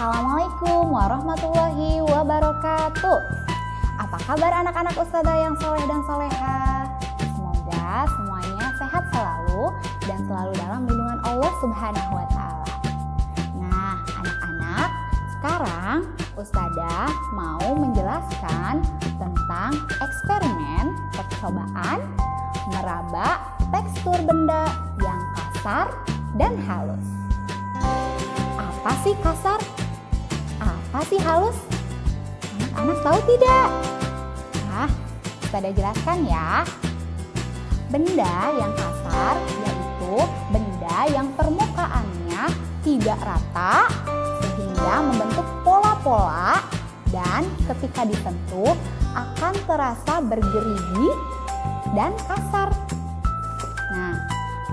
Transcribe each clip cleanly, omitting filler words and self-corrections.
Assalamualaikum warahmatullahi wabarakatuh. Apa kabar anak-anak Ustadzah yang soleh dan soleha? Semoga semuanya sehat selalu dan selalu dalam lindungan Allah Subhanahu wa Ta'ala. Nah, anak-anak, sekarang Ustadzah mau menjelaskan tentang eksperimen percobaan meraba tekstur benda yang kasar dan halus. Apa sih kasar? Apa sih halus? Anak-anak tahu tidak? Nah, Ustadzah jelaskan ya. Benda yang kasar yaitu benda yang permukaannya tidak rata sehingga membentuk pola-pola dan ketika disentuh akan terasa bergerigi dan kasar. Nah,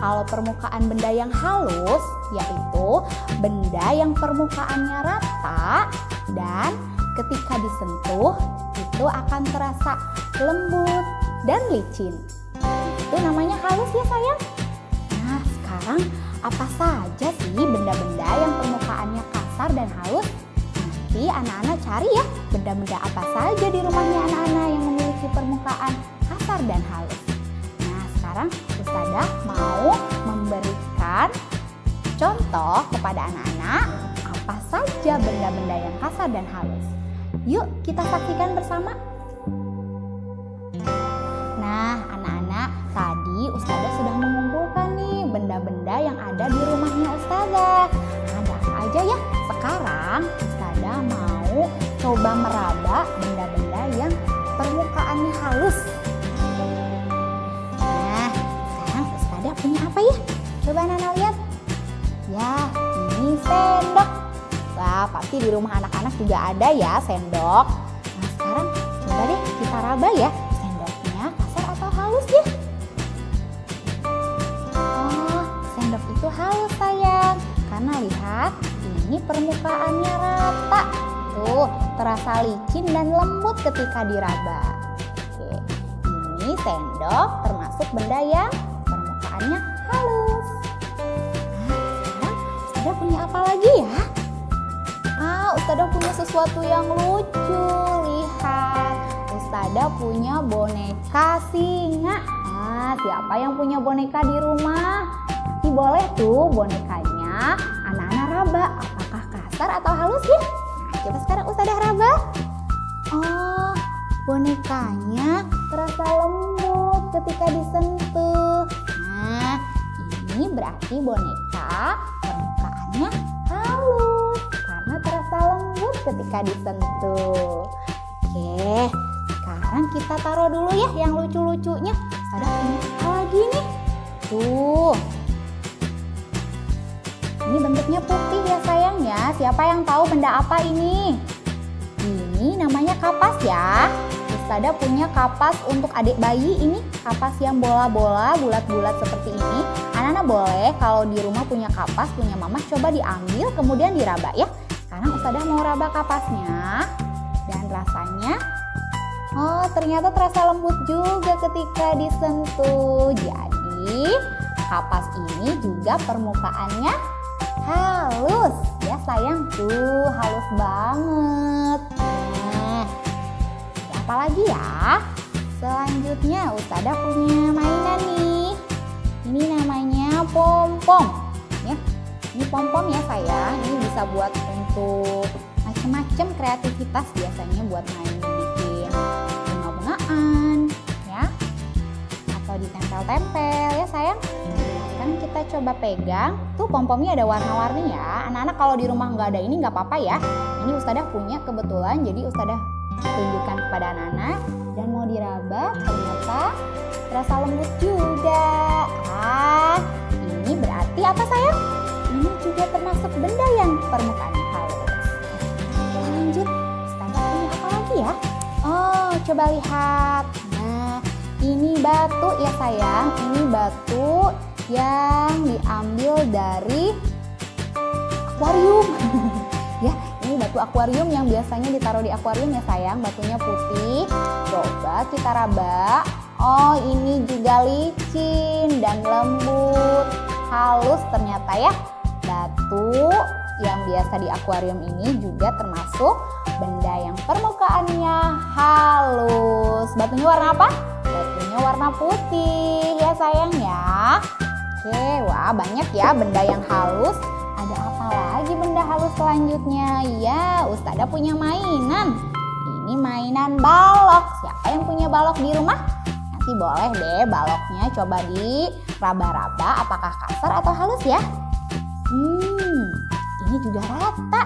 kalau permukaan benda yang halus yaitu benda yang permukaannya rata dan ketika disentuh itu akan terasa lembut dan licin. Itu namanya halus ya sayang. Nah, sekarang apa saja sih benda-benda yang permukaannya kasar dan halus? Nanti anak-anak cari ya benda-benda apa saja di rumahnya anak-anak yang memiliki permukaan kasar dan halus. Nah, sekarang Ustadzah mau memberikan contoh kepada anak-anak apa saja benda-benda yang kasar dan halus. Yuk kita saksikan bersama. Nah, anak-anak, tadi Ustadzah sudah mengumpulkan nih benda-benda yang ada di rumahnya Ustadzah. Ada apa aja ya? Sekarang Ustadzah mau coba meraba benda-benda yang permukaannya halus. Nah, sekarang Ustadzah punya apa ya? Coba anak-anak lihat. Ya, ini sendok. Wah, pasti di rumah anak-anak juga ada ya sendok. Nah, sekarang coba deh kita raba ya. Sendoknya kasar atau halus ya? Oh, sendok itu halus sayang. Karena lihat, ini permukaannya rata. Tuh, terasa licin dan lembut ketika diraba. Oke, ini sendok termasuk benda yang permukaannya halus. Ustadzah punya apa lagi ya? Ustadzah punya sesuatu yang lucu. Lihat, Ustadzah punya boneka singa. Siapa yang punya boneka di rumah? Nanti boleh tuh bonekanya anak-anak raba. Apakah kasar atau halus ya? Nah, coba sekarang Ustadzah raba. Oh, bonekanya terasa lembut ketika disentuh. Nah, ini berarti boneka permukaannya halus karena terasa lembut ketika disentuh. Oke, sekarang kita taruh dulu ya yang lucu-lucunya. Ada apa lagi nih? Tuh, ini bentuknya putih ya sayang ya. Siapa yang tahu benda apa ini? Ini namanya kapas ya. Ustadzah punya kapas untuk adik bayi ini, kapas yang bola-bola bulat-bulat seperti ini. Anak-anak boleh kalau di rumah punya kapas, punya mama, coba diambil kemudian diraba ya. Sekarang Ustadzah mau raba kapasnya dan rasanya, oh ternyata terasa lembut juga ketika disentuh. Jadi kapas ini juga permukaannya halus ya sayang, tuh halus banget. Apa lagi ya? Selanjutnya Ustadzah punya mainan nih. Ini namanya pom-pom ya. Ini pom-pom ya sayang. Ini bisa buat untuk macam-macam kreativitas, biasanya buat main bikin bunga-bungaan ya. Atau ditempel-tempel ya sayang. Sekarang kita coba pegang. Tuh pom-pomnya ada warna-warni ya. Anak-anak kalau di rumah nggak ada ini nggak apa-apa ya. Ini Ustadzah punya kebetulan, jadi Ustadzah tunjukkan kepada anak-anak dan mau diraba, ternyata terasa lembut juga. Ini berarti apa sayang? Ini juga termasuk benda yang permukaannya halus. Kita lanjut, Ustadzah punya apa lagi ya? Oh, coba lihat. Nah, ini batu ya sayang. Ini batu yang diambil dari akuarium. Ya, ini batu akuarium yang biasanya ditaruh di akuarium ya sayang. Batunya putih. Coba kita raba. Oh, ini juga licin dan lembut, halus ternyata ya. Batu yang biasa di akuarium ini juga termasuk benda yang permukaannya halus. Batunya warna apa? Batunya warna putih ya sayang ya. Oke, wah banyak ya benda yang halus. Ada apa lagi benda halus selanjutnya? Ya, Ustazah punya mainan. Ini mainan balok. Siapa yang punya balok di rumah? Nanti boleh deh baloknya coba diraba-raba. Apakah kasar atau halus ya? Ini juga rata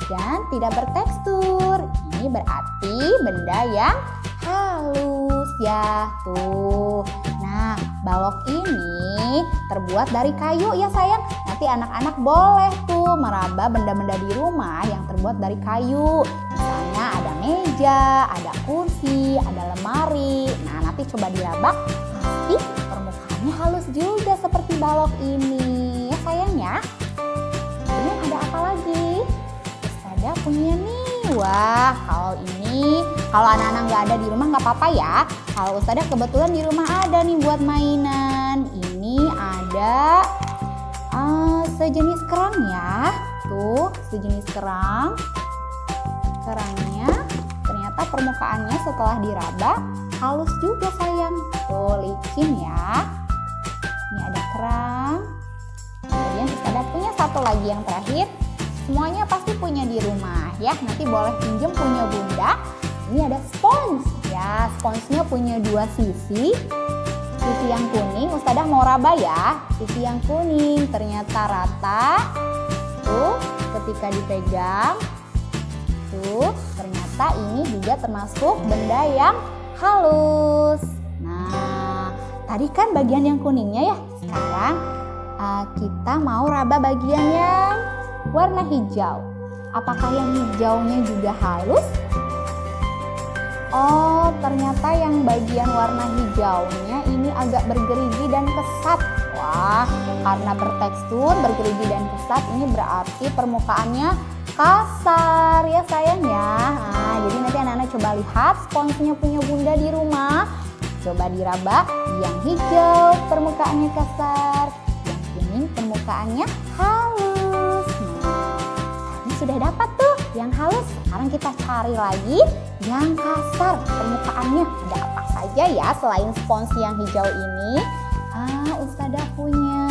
dan tidak bertekstur. Ini berarti benda yang halus ya. Tuh. Nah, balok ini terbuat dari kayu ya sayang. Nanti anak-anak boleh tuh meraba benda-benda di rumah yang terbuat dari kayu. Misalnya ada meja, ada kursi, ada lemari. Nah, nanti coba diraba, pasti permukaannya halus juga seperti balok ini. Ya sayang ya. Kemudian ada apa lagi? Ustazah punya nih. Wah, kalau anak-anak nggak ada di rumah nggak apa-apa ya. Kalau Ustazah kebetulan di rumah ada nih buat mainan. Ini ada sejenis kerang ya. Tuh, sejenis kerang. Kerangnya ternyata permukaannya setelah diraba halus juga sayang. Tuh, licin ya. Ini ada kerang. Kemudian Ustazah punya satu lagi yang terakhir. Semuanya pasti punya di rumah ya. Nanti boleh pinjam punya bunda. Ini ada spons ya. Sponsnya punya dua sisi. Sisi yang kuning Ustazah mau raba ya. Sisi yang kuning ternyata rata. Tuh, ketika dipegang. Tuh, ternyata ini juga termasuk benda yang halus. Nah, tadi kan bagian yang kuningnya ya. Sekarang kita mau raba bagian yang warna hijau. Apakah yang hijaunya juga halus? Oh, ternyata yang bagian warna hijaunya ini agak bergerigi dan kesat. Wah, karena bertekstur, bergerigi dan kesat, ini berarti permukaannya kasar ya sayang ya. Nah, jadi nanti anak-anak coba lihat sponsnya punya bunda di rumah. Coba diraba, yang hijau permukaannya kasar, yang kuning permukaannya halus. Sudah dapat tuh yang halus. Sekarang kita cari lagi yang kasar permukaannya. Ada apa saja ya selain spons yang hijau ini? Ustazah punya.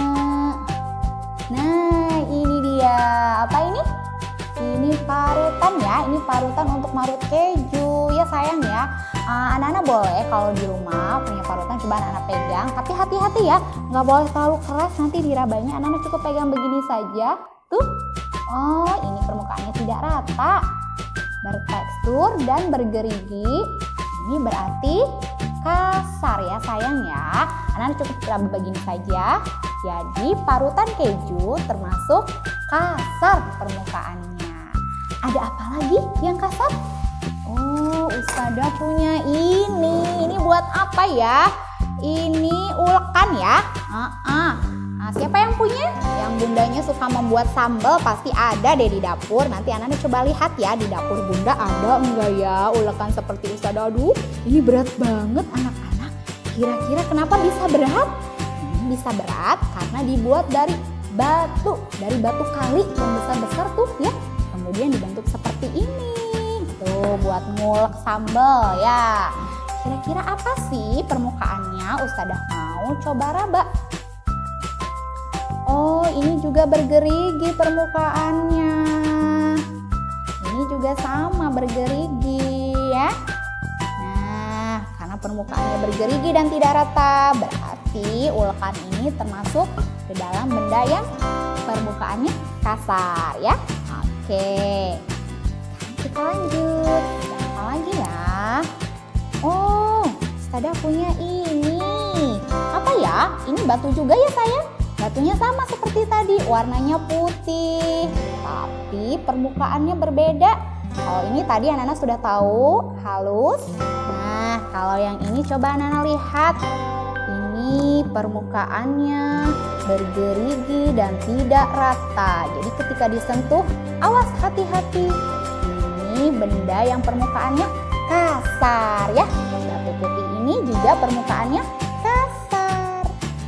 Nah, ini dia. Apa ini? Ini parutan ya. Ini parutan untuk marut keju ya sayang ya. Anak-anak boleh kalau di rumah punya parutan coba anak-anak pegang. Tapi hati-hati ya, nggak boleh terlalu keras nanti dirabanya. Anak-anak cukup pegang begini saja. Tuh. Oh, ini permukaannya tidak rata, bertekstur dan bergerigi. Ini berarti kasar ya sayang ya. Anak-anak cukup raba begini saja. Jadi parutan keju termasuk kasar permukaannya. Ada apa lagi yang kasar? Oh, Ustazah punya ini. Ini buat apa ya? Ini ulekan ya. Nah, siapa yang punya? Yang bundanya suka membuat sambal pasti ada deh di dapur. Nanti anak-anak coba lihat ya di dapur bunda ada enggak ya ulekan seperti Ustazah. Aduh, ini berat banget anak-anak. Kira-kira kenapa bisa berat? Ini bisa berat karena dibuat dari batu kali yang besar-besar tuh ya. Kemudian dibentuk seperti ini. Tuh buat ngulek sambal ya. Kira-kira apa sih permukaannya? Ustazah mau coba raba. Oh, ini juga bergerigi permukaannya. Ini juga sama bergerigi ya. Nah, karena permukaannya bergerigi dan tidak rata, berarti ulekan ini termasuk ke dalam benda yang permukaannya kasar ya. Oke. Kita lanjut. Apa lagi ya? Oh, Ustazah punya ini. Apa ya? Ini batu juga ya sayang? Batunya sama seperti tadi, warnanya putih, tapi permukaannya berbeda. Kalau ini tadi anak-anak sudah tahu, halus. Nah, kalau yang ini coba anak-anak lihat. Ini permukaannya bergerigi dan tidak rata. Jadi ketika disentuh, awas hati-hati. Ini benda yang permukaannya kasar ya. Batu putih ini juga permukaannya kasar.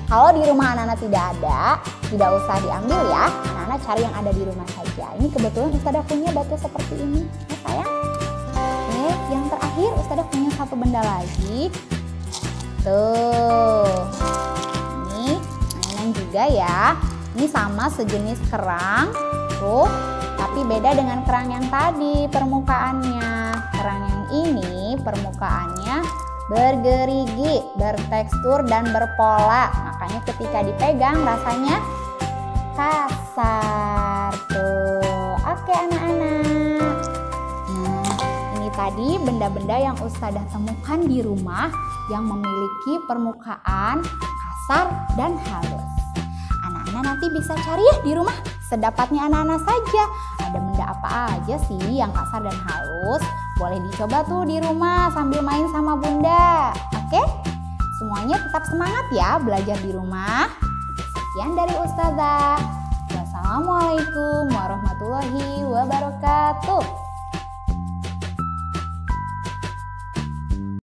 Kalau di rumah anak-anak tidak ada, Tidak usah diambil ya, anak-anak cari yang ada di rumah saja. Ini kebetulan Ustadzah punya batu seperti ini, ya sayang. Oke, yang terakhir Ustadzah punya satu benda lagi. Tuh, ini mainan juga ya. Ini sama sejenis kerang, tuh, tapi beda dengan kerang yang tadi permukaannya. Kerang yang ini permukaannya bergerigi, bertekstur dan berpola. Makanya ketika dipegang rasanya kasar. Tuh, oke anak-anak. Nah, ini tadi benda-benda yang Ustadzah temukan di rumah yang memiliki permukaan kasar dan halus. Anak-anak nanti bisa cari ya di rumah sedapatnya anak-anak saja. Ada benda apa aja sih yang kasar dan halus? Boleh dicoba tuh di rumah sambil main sama bunda. Oke? Semuanya tetap semangat ya belajar di rumah. Sekian dari Ustadzah. Wassalamualaikum warahmatullahi wabarakatuh.